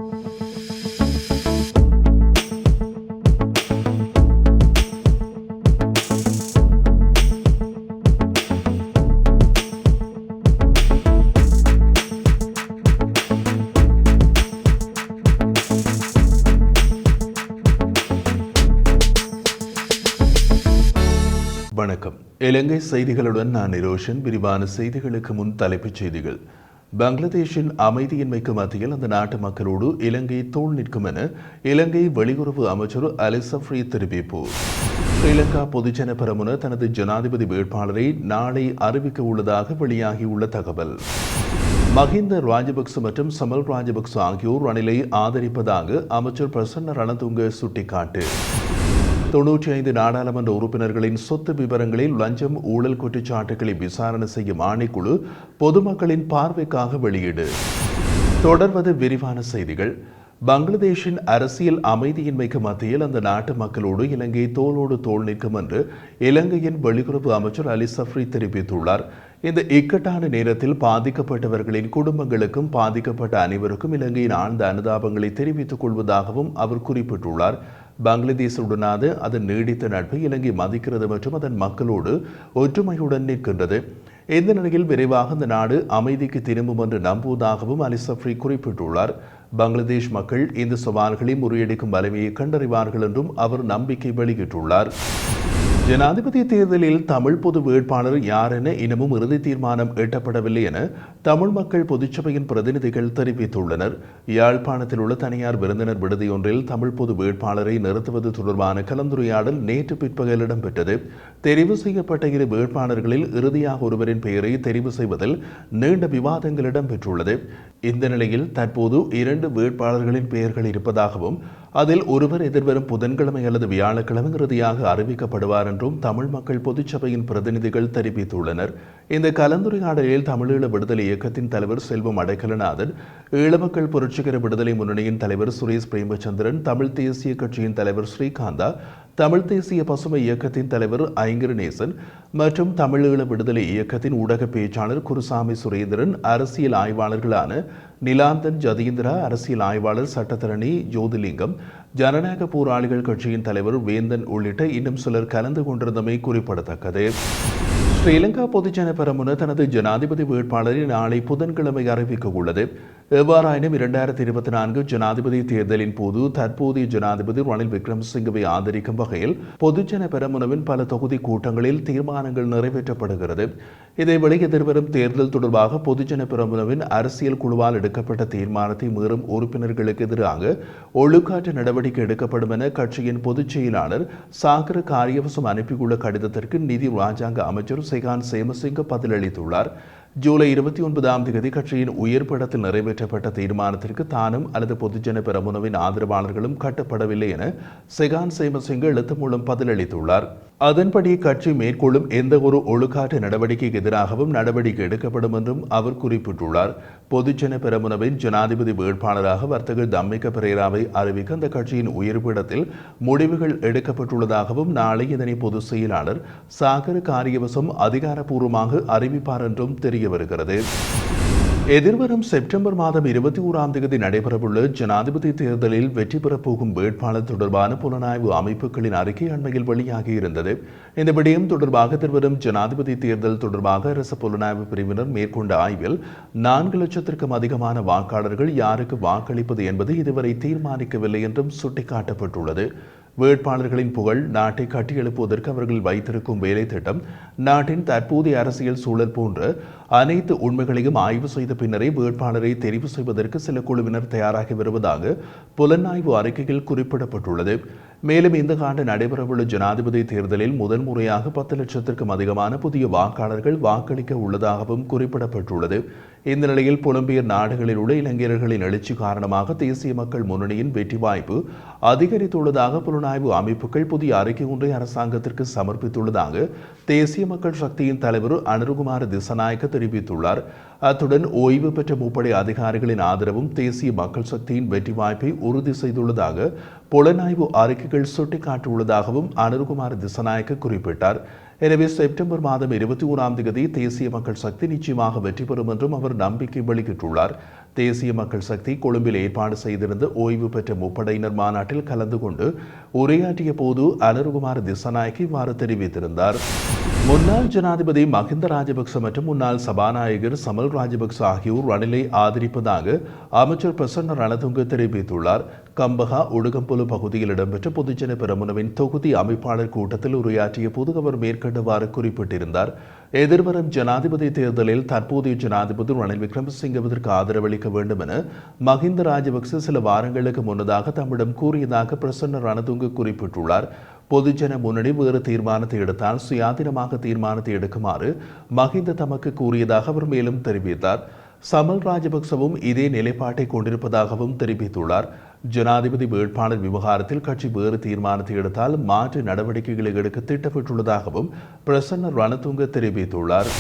வணக்கம். இலங்கை செய்திகளுடன் நான் நிரோஷன். விரிவான செய்திகளுக்கு முன் தலைப்புச் செய்திகள். பங்களாதேஷின் அமைதியின்மைக்கு மத்தியில் அந்த நாட்டு மக்களோடு இலங்கை தோள் நிற்கும் என இலங்கை வெளியுறவு அமைச்சர் அலி சஃப்ரி தெரிவிப்பு. ஸ்ரீலங்கா பொதுஜன பெரமுன தனது ஜனாதிபதி வேட்பாளரை நாளை அறிவிக்க உள்ளதாக வெளியாகியுள்ள தகவல். மஹிந்த ராஜபக்ச மற்றும் சமல் ராஜபக்ச ஆகியோர் ரணிலை ஆதரிப்பதாக அமைச்சர் பிரசன்ன ரணதுங்க சுட்டிக்காட்டு. 95 நாடாளுமன்ற உறுப்பினர்களின் சொத்து விவரங்களில் லஞ்சம் ஊழல் குற்றச்சாட்டுகளை விசாரணை செய்யும் ஆணைக்குழு பொதுமக்களின் பார்வைக்காக வெளியீடு. தொடர்வது விரிவான செய்திகள். பங்களாதேஷின் அரசியல் அமைதியின்மைக்கு மத்தியில் அந்த நாட்டு மக்களோடு இலங்கை தோளோடு தோள் நிற்கும் என்று இலங்கையின் வெளியுறவு அமைச்சர் அலி சஃப்ரி தெரிவித்துள்ளார். இந்த இக்கட்டான நேரத்தில் பாதிக்கப்பட்டவர்களின் குடும்பங்களுக்கும் பாதிக்கப்பட்ட அனைவருக்கும் இலங்கையின் ஆழ்ந்த அனுதாபங்களை தெரிவித்துக் கொள்வதாகவும் அவர் குறிப்பிட்டுள்ளார். பங்களாதேஷுடனான அதன் நீடித்த நட்பை இலங்கை மதிக்கிறது மற்றும் அதன் மக்களோடு ஒற்றுமையுடன் நிற்கின்றது. இந்த நிலையில் விரைவாக இந்த நாடு அமைதிக்கு திரும்பும் என்று நம்புவதாகவும் அலி சஃப்ரி குறிப்பிட்டுள்ளார். பங்களாதேஷ் மக்கள் இந்த சவால்களை முறியடிக்கும் வலிமையை கண்டறிவார்கள் என்றும் அவர் நம்பிக்கை வெளியிட்டுள்ளார். ஜனாதிபதி தேர்தலில் தமிழ் பொது வேட்பாளர் யார் என இன்னமும் இறுதி தீர்மானம் எட்டப்படவில்லை என தமிழ் மக்கள் பொதுச்சபையின் பிரதிநிதிகள் தெரிவித்துள்ளனர். யாழ்ப்பாணத்தில் உள்ள தனியார் விருந்தினர் விடுதியொன்றில் தமிழ் பொது வேட்பாளரை நிறுத்துவது தொடர்பான கலந்துரையாடல் நேற்று பிற்பகல் இடம்பெற்றது. தெரிவு செய்யப்பட்ட இரு வேட்பாளர்களில் இறுதியாக ஒருவரின் பெயரை தெரிவு செய்வதில் நீண்ட விவாதங்கள் இடம்பெற்றுள்ளது. இந்த நிலையில் தற்போது 2 வேட்பாளர்களின் பெயர்கள் இருப்பதாகவும் அதில் ஒருவர் எதிர்வரும் புதன்கிழமை அல்லது வியாழக்கிழமை இறுதியாக அறிவிக்கப்படுவார் என்றும் தமிழ் மக்கள் பொதுச்சபையின் பிரதிநிதிகள் தெரிவித்துள்ளனர். இந்த கலந்துரையாடலில் தமிழீழ விடுதலை இயக்கத்தின் தலைவர் செல்வம் அடைக்கலநாதன், ஈழமக்கள் புரட்சிகர விடுதலை முன்னணியின் தலைவர் சுரேஷ் பிரேமச்சந்திரன், தமிழ் தேசிய கட்சியின் தலைவர் ஸ்ரீகாந்தா, தமிழ் தேசிய பசுமை இயக்கத்தின் தலைவர் ஐங்கரநேசன் மற்றும் தமிழீழ விடுதலை இயக்கத்தின் ஊடக பேச்சாளர் குருசாமி சுரேந்திரன், அரசியல் ஆய்வாளர்களான நிலாந்தன் ஜதீந்திரா, அரசியல் ஆய்வாளர் சட்டத்தரணி ஜோதிலிங்கம், ஜனநாயக போராளிகள் கட்சியின் தலைவர் வேந்தன் உள்ளிட்ட இன்னும் சிலர் கலந்து கொண்டிருந்தமை குறிப்பிடத்தக்கது. ஸ்ரீலங்கா பொதுஜன பெரமுன தனது ஜனாதிபதி வேட்பாளரை நாளை புதன்கிழமை அறிவிக்க உள்ளது. எவ்வாறாயினும் 2024 ஜனாதிபதி தேர்தலின் போது தற்போதைய ஜனாதிபதி ரணில் விக்ரமசிங்கவை ஆதரிக்கும் வகையில் பொதுஜன பெரமுனவின் பல தொகுதி கூட்டங்களில் தீர்மானங்கள் நிறைவேற்றப்படுகிறது. இதேவேளை எதிர்வரும் தேர்தல் தொடர்பாக பொதுஜன பெரமுனவின் அரசியல் குழுவால் எடுக்கப்பட்ட தீர்மானத்தை மீறும் உறுப்பினர்களுக்கு எதிராக ஒழுக்காற்று நடவடிக்கை எடுக்கப்படும் என கட்சியின் பொதுச் செயலாளர் சாகர காரியவசம் அனுப்பியுள்ள கடிதத்திற்கு நிதி ராஜாங்க அமைச்சர் செகான் சேமசிங்க பதிலளித்துள்ளார். ஜூலை 29ஆம் தேதி கட்சியின் உயர்படத்தில் நிறைவேற்றப்பட்ட தீர்மானத்திற்கு தானும் அல்லது பொதுஜன பெரமுனவின் ஆதரவாளர்களும் கட்டப்படவில்லை என செகான் சேமசிங்க எழுத்து மூலம் பதிலளித்துள்ளார். அதன்படி கட்சி மேற்கொள்ளும் எந்த ஒரு ஒழுக்காற்று நடவடிக்கைக்கு எதிராகவும் நடவடிக்கை எடுக்கப்படும் என்றும் அவர் குறிப்பிட்டுள்ளார். பொதுஜன பெரமுனவின் ஜனாதிபதி வேட்பாளராக வர்த்தகர் தம்மிக்க பெரேராவை அறிவிக்க அந்த கட்சியின் உயர்பீடத்தில் முடிவுகள் எடுக்கப்பட்டுள்ளதாகவும் நாளை இதனை பொதுச் செயலாளர் சாகர காரியவசம் அதிகாரப்பூர்வமாக அறிவிப்பார் என்றும் தெரிய வருகிறது. எதிர்வரும் செப்டம்பர் மாதம் 21ஆம் தேதி நடைபெறவுள்ள ஜனாதிபதி தேர்தலில் வெற்றி பெறப் போகும் வேட்பாளர் தொடர்பான புலனாய்வு அமைப்புகளின் அறிக்கை அண்மையில் வெளியாகியிருந்தது. இந்த விடயம் தொடர்பாக எதிர்வரும் ஜனாதிபதி தேர்தல் தொடர்பாக அரசு புலனாய்வு பிரிவினர் மேற்கொண்ட ஆய்வில் 4 லட்சத்திற்கும் அதிகமான வாக்காளர்கள் யாருக்கு வாக்களிப்பது என்பது இதுவரை தீர்மானிக்கவில்லை என்றும் சுட்டிக்காட்டப்பட்டுள்ளது. வேட்பாளர்களின் புகழ், நாட்டை கட்டியெழுப்புவதற்கு அவர்கள் வைத்திருக்கும் வேலை திட்டம், நாட்டின் தற்போதைய அரசியல் சூழல் போன்ற அனைத்து உண்மைகளையும் ஆய்வு செய்த பின்னரே வேட்பாளரை தெரிவு செய்வதற்கு சில குழுவினர் தயாராகி வருவதாக புலனாய்வு அறிக்கையில் குறிப்பிடப்பட்டுள்ளது. மேலும் இந்த ஆண்டு நடைபெறவுள்ள ஜனாதிபதி தேர்தலில் முதன்முறையாக 10 லட்சத்திற்கும் அதிகமான புதிய வாக்காளர்கள் வாக்களிக்க உள்ளதாகவும் குறிப்பிடப்பட்டுள்ளது. இந்த நிலையில் புலம்பெயர் நாடுகளில் உள்ள இளைஞர்களின் எழுச்சி காரணமாக தேசிய மக்கள் முன்னணியின் வெற்றி வாய்ப்பு அதிகரித்துள்ளதாக புலனாய்வு அமைப்புகள் புதிய அறிக்கை ஒன்றை அரசாங்கத்திற்கு சமர்ப்பித்துள்ளதாக தேசிய மக்கள் சக்தியின் தலைவர் அனுருகுமார திசநாயக்க தெரிவித்துள்ளார். அத்துடன் ஓய்வு பெற்ற முப்படை அதிகாரிகளின் ஆதரவும் தேசிய மக்கள் சக்தியின் வெற்றி வாய்ப்பை உறுதி செய்துள்ளதாக புலனாய்வு அறிக்கைகள் சுட்டிக்காட்டியுள்ளதாகவும் அனுருகுமார திசநாயக்க குறிப்பிட்டார். எனவே செப்டம்பர் மாதம் 21ஆம் தேதி தேசிய மக்கள் சக்தி நிச்சயமாக வெற்றி பெறும் என்றும் அவர் நம்பிக்கை வெளியிட்டுள்ளார். தேசிய மக்கள் சக்தி கொழும்பில் ஏற்பாடு செய்திருந்த ஓய்வு பெற்ற முப்படையினர் மாநாட்டில் கலந்து கொண்டு உரையாற்றிய போது அனுருகுமார் திசாநாயக்க இவ்வாறு தெரிவித்திருந்தார். முன்னாள் ஜனாதிபதி மஹிந்த ராஜபக்ச மற்றும் முன்னாள் சபாநாயகர் சமல் ராஜபக்ச ஆகியோர் ரணிலை ஆதரிப்பதாக அமைச்சர் பிரசன்ன ரணதுங்க தெரிவித்துள்ளார். கம்பகா உடுகம்புலு பகுதியில் இடம்பெற்ற பொதுஜன பெரமுனவின் தொகுதி அமைப்பாளர் கூட்டத்தில் உரையாற்றிய போது அவர் மேற்கண்டவாறு குறிப்பிட்டிருந்தார். எதிர்வரும் ஜனாதிபதி தேர்தலில் தற்போதைய ஜனாதிபதி ரணில் விக்ரமசிங்கவிற்கு ஆதரவளிக்க வேண்டும் என மஹிந்த ராஜபக்ச சில வாரங்களுக்கு முன்னதாக தம்மிடம் கூறியதாக பிரசன்ன ரணதுங்க குறிப்பிட்டுள்ளார். பொதுஜன முன்னணி வேறு தீர்மானத்தை எடுத்தால் சுயாதீனமாக தீர்மானத்தை எடுக்குமாறு மஹிந்த தமக்கு கூறியதாக அவர் மேலும் தெரிவித்தார். சமல் ராஜபக்சவும் இதே நிலைப்பாட்டை கொண்டிருப்பதாகவும் தெரிவித்துள்ளார். ஜனாதிபதி வேட்பாளர் விவகாரத்தில் கட்சி வேறு தீர்மானத்தை எடுத்தால் மாற்று நடவடிக்கைகளை எடுக்க திட்டமிட்டுள்ளதாகவும் பிரசன்ன ரணதுங்க தெரிவித்துள்ளார்.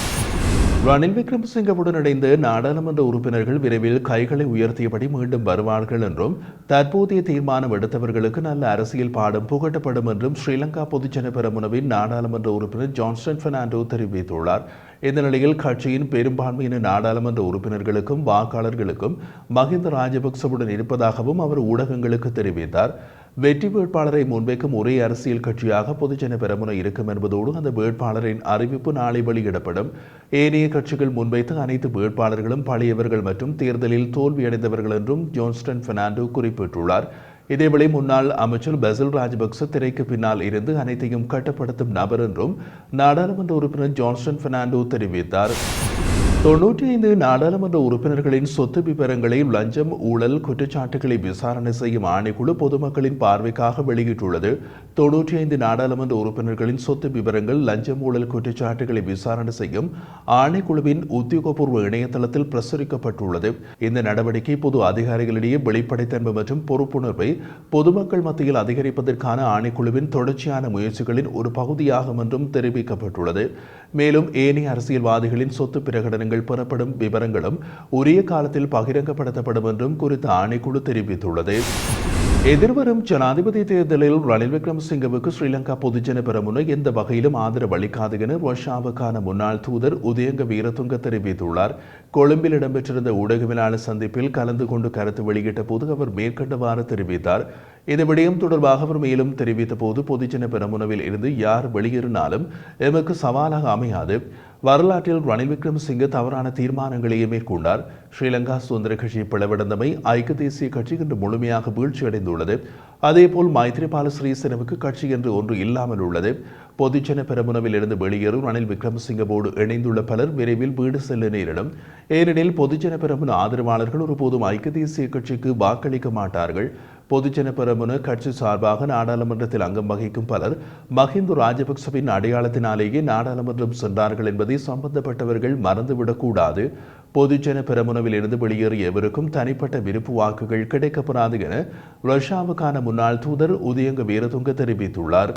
ரணில் விக்ரமசிங்கவுடன் இணைந்த நாடாளுமன்ற உறுப்பினர்கள் விரைவில் கைகளை உயர்த்தியபடி மீண்டும் வருவார்கள் என்றும் தற்போதைய தீர்மானம் எடுத்தவர்களுக்கு நல்ல அரசியல் பாடம் புகட்டப்படும் என்றும் ஸ்ரீலங்கா பொதுஜன பெரமுனவின் நாடாளுமன்ற உறுப்பினர் ஜான்ஸ்டன் பெர்னாண்டோ தெரிவித்துள்ளார். இந்த நிலையில் கட்சியின் பெரும்பான்மையான நாடாளுமன்ற உறுப்பினர்களுக்கும் வாக்காளர்களுக்கும் மஹிந்த ராஜபக்சவுடன் இருப்பதாகவும் அவர் ஊடகங்களுக்கு தெரிவித்தார். வெற்றி வேட்பாளரை முன்வைக்கும் ஒரே அரசியல் கட்சியாக பொதுஜன பெரமுன இருக்கும் என்பதோடு அந்த வேட்பாளரின் அறிவிப்பு நாளை வெளியிடப்படும். ஏனைய கட்சிகள் முன்வைத்த அனைத்து வேட்பாளர்களும் பழையவர்கள் மற்றும் தேர்தலில் தோல்வியடைந்தவர்கள் என்றும் ஜான்ஸ்டன் பெர்னாண்டோ குறிப்பிட்டுள்ளார். இதேவேளை முன்னாள் அமைச்சர் பசில் ராஜபக்ச திரைக்கு பின்னால் இருந்து அனைத்தையும் கட்டுப்படுத்தும் நபர் என்றும் நாடாளுமன்ற உறுப்பினர் ஜான்ஸ்டன் பெர்னாண்டோ தெரிவித்தார். 95 நாடாளுமன்ற உறுப்பினர்களின் சொத்து விவரங்களை லஞ்சம் ஊழல் குற்றச்சாட்டுகளை விசாரணை செய்யும் ஆணைக்குழு பொதுமக்களின் பார்வைக்காக வெளியிட்டுள்ளது. 95 நாடாளுமன்ற உறுப்பினர்களின் சொத்து விவரங்கள் லஞ்சம் ஊழல் குற்றச்சாட்டுகளை விசாரணை செய்யும் ஆணைக்குழுவின் உத்தியோகபூர்வ இணையதளத்தில் பிரசுரிக்கப்பட்டுள்ளது. இந்த நடவடிக்கை பொது அதிகாரிகளிடையே வெளிப்படைத்தன்மை மற்றும் பொறுப்புணர்வை பொதுமக்கள் மத்தியில் அதிகரிப்பதற்கான ஆணைக்குழுவின் தொடர்ச்சியான முயற்சிகளின் ஒரு பகுதியாகும் என்றும் தெரிவிக்கப்பட்டுள்ளது. மேலும் ஏனைய அரசியல்வாதிகளின் சொத்து பிரகடனங்கள் பெறப்படும் விவரங்களும் உரிய காலத்தில் பகிரங்கப்படுத்தப்படும் என்றும் குறித்த ஆணைக்குழு தெரிவித்துள்ளது. எதிர்வரும் ஜனாதிபதி தேர்தலில் ரணில் விக்ரமசிங்கவுக்கு ஸ்ரீலங்கா பொதுஜன பெரமுன எந்த வகையிலும் ஆதரவு அளிக்காது என ரஷ்யாவுக்கான முன்னாள் தூதர் உதயங்க வீரதுங்க தெரிவித்துள்ளார். கொழும்பில் இடம்பெற்றிருந்த ஊடகவியலாளர் சந்திப்பில் கலந்து கொண்டு கருத்து வெளியிட்ட போது அவர் மேற்கண்டவாறு தெரிவித்தார். இந்த விடயம் தொடர்பாக அவர் மேலும் தெரிவித்த போது பொதுஜன பெரமுனவில் இருந்து யார் வெளியேறினாலும் எமக்கு சவாலாக அமையாது. வரலாற்றில் ரணில் விக்ரமசிங்க தவறான தீர்மானங்களையே மேற்கொண்டார். ஸ்ரீலங்கா சுதந்திர கட்சி பிளவடைந்தமை ஐக்கிய தேசிய கட்சி இன்று முழுமையாக வீழ்ச்சியடைந்துள்ளது. அதேபோல் மைத்ரிபால சிறிசேனவுக்கு கட்சி என்று ஒன்று இல்லாமல் உள்ளது. பொதுஜன பெரமுனவில் இருந்து வெளியேறும் ரணில் விக்ரமசிங்கவோடு இணைந்துள்ள பலர் விரைவில் வீடு செல்ல நேரிடும். ஏனெனில் பொதுஜன பெரமுன ஆதரவாளர்கள் ஒருபோதும் ஐக்கிய தேசிய கட்சிக்கு வாக்களிக்க மாட்டார்கள். பொதுஜன பெரமுன கட்சி சார்பாக நாடாளுமன்றத்தில் அங்கம் வகிக்கும் பலர் மஹிந்த ராஜபக்சவின் அடையாளத்தினாலேயே நாடாளுமன்றம் சென்றார்கள் என்பதை சம்பந்தப்பட்டவர்கள் மறந்துவிடக்கூடாது. பொதுஜன பெரமுனவில் இருந்து வெளியேறிய எவருக்கும் தனிப்பட்ட விருப்பு வாக்குகள் கிடைக்கப்பெறாது என ரஷ்யாவுக்கான முன்னாள் தூதர் உதயங்க வீரதுங்க தெரிவித்துள்ளார்.